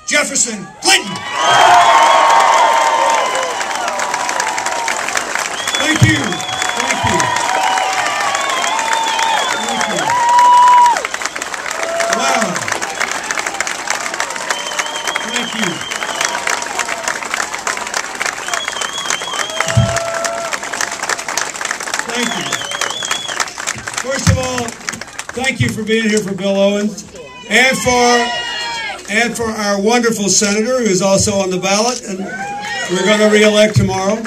Jefferson Clinton. Thank you. Thank you. Thank you. Wow. Thank you. Thank you. First of all, thank you for being here for Bill Owens and for our wonderful senator who is also on the ballot, and we're going to re-elect tomorrow.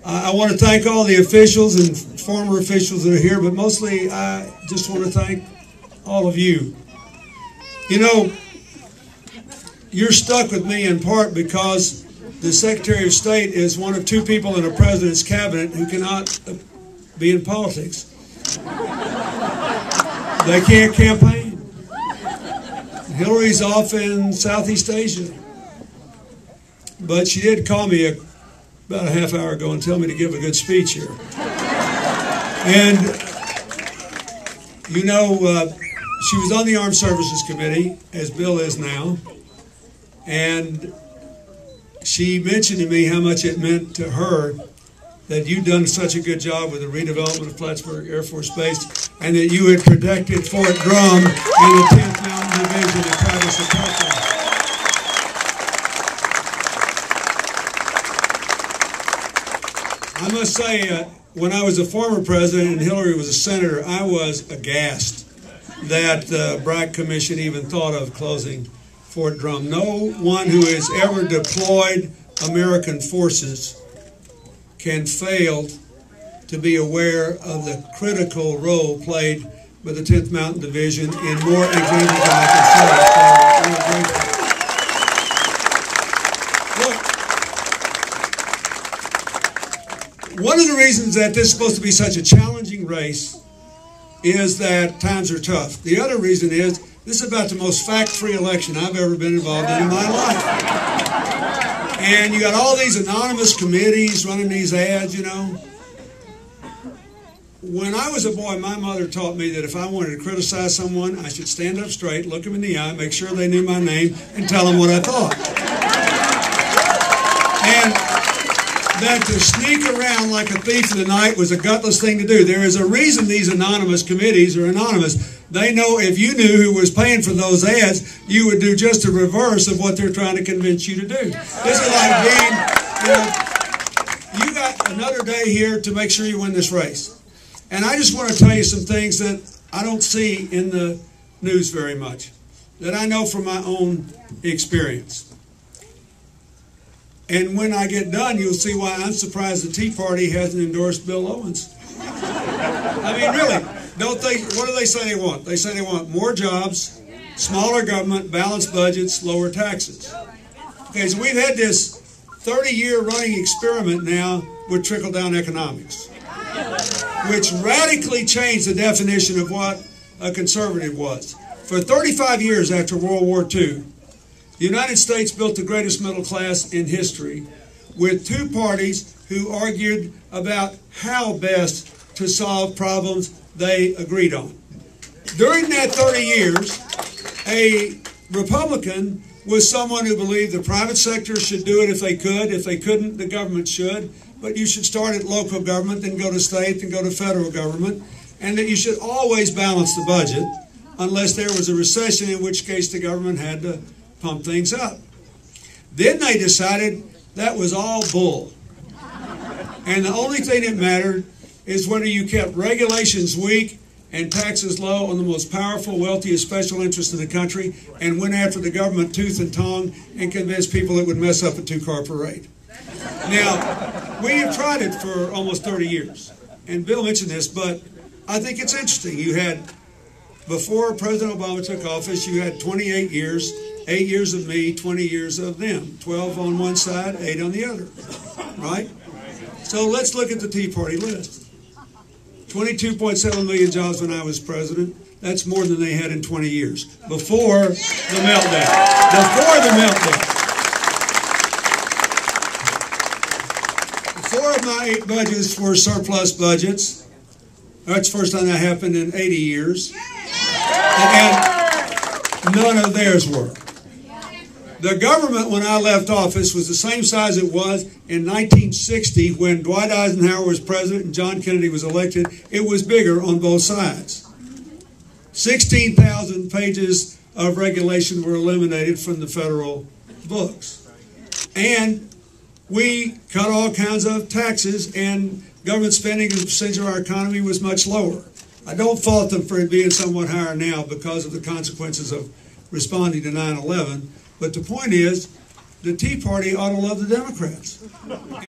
I want to thank all the officials and former officials that are here, but mostly I just want to thank all of you. You know, you're stuck with me in part because the Secretary of State is one of two people in a president's cabinet who cannot be in politics. They can't campaign. Hillary's off in Southeast Asia. But she did call me about a half hour ago and tell me to give a good speech here. And, you know, she was on the Armed Services Committee, as Bill is now, and she mentioned to me how much it meant to her that you'd done such a good job with the redevelopment of Plattsburgh Air Force Base, and that you had protected Fort Drum in the 10th Mountain Division of Travis Apache. I must say, when I was a former president and Hillary was a senator, I was aghast that the Bragg Commission even thought of closing Fort Drum. No one who has ever deployed American forces can fail to be aware of the critical role played by the 10th Mountain Division in more examples than I can say. Look, one of the reasons that this is supposed to be such a challenging race is that times are tough. The other reason is this is about the most fact-free election I've ever been involved in my life. And you got all these anonymous committees running these ads, you know. When I was a boy, my mother taught me that if I wanted to criticize someone, I should stand up straight, look them in the eye, make sure they knew my name, and tell them what I thought. And that to sneak around like a thief in the night was a gutless thing to do. There is a reason these anonymous committees are anonymous. They know if you knew who was paying for those ads, you would do just the reverse of what they're trying to convince you to do. This is like being, you got another day here to make sure you win this race. And I just want to tell you some things that I don't see in the news very much, that I know from my own experience. And when I get done, you'll see why I'm surprised the Tea Party hasn't endorsed Bill Owens. I mean, really, what do they say they want? They say they want more jobs, smaller government, balanced budgets, lower taxes. Okay, so we've had this 30-year running experiment now with trickle-down economics, which radically changed the definition of what a conservative was. For 35 years after World War II, the United States built the greatest middle class in history with two parties who argued about how best to solve problems they agreed on. During that 30 years, a Republican was someone who believed the private sector should do it if they could. If they couldn't, the government should. But you should start at local government, then go to state, then go to federal government, and that you should always balance the budget unless there was a recession, in which case the government had to pump things up. Then they decided that was all bull. And the only thing that mattered is whether you kept regulations weak and taxes low on the most powerful, wealthiest special interests in the country and went after the government tooth and tongue and convinced people it would mess up a two-car parade. Now, we have tried it for almost 30 years. And Bill mentioned this, but I think it's interesting. You had, before President Obama took office, you had 28 years, 8 years of me, 20 years of them. 12 on one side, 8 on the other, right? So let's look at the Tea Party list. 22.7 million jobs when I was president. That's more than they had in 20 years. Before the meltdown. Before the meltdown. 4 of my 8 budgets were surplus budgets. That's the first time that happened in 80 years. And none of theirs were. The government, when I left office, was the same size it was in 1960 when Dwight Eisenhower was president and John Kennedy was elected. It was bigger on both sides. 16,000 pages of regulation were eliminated from the federal books. And we cut all kinds of taxes, and government spending as a percentage of our economy was much lower. I don't fault them for it being somewhat higher now because of the consequences of responding to 9/11. But the point is, the Tea Party ought to love the Democrats.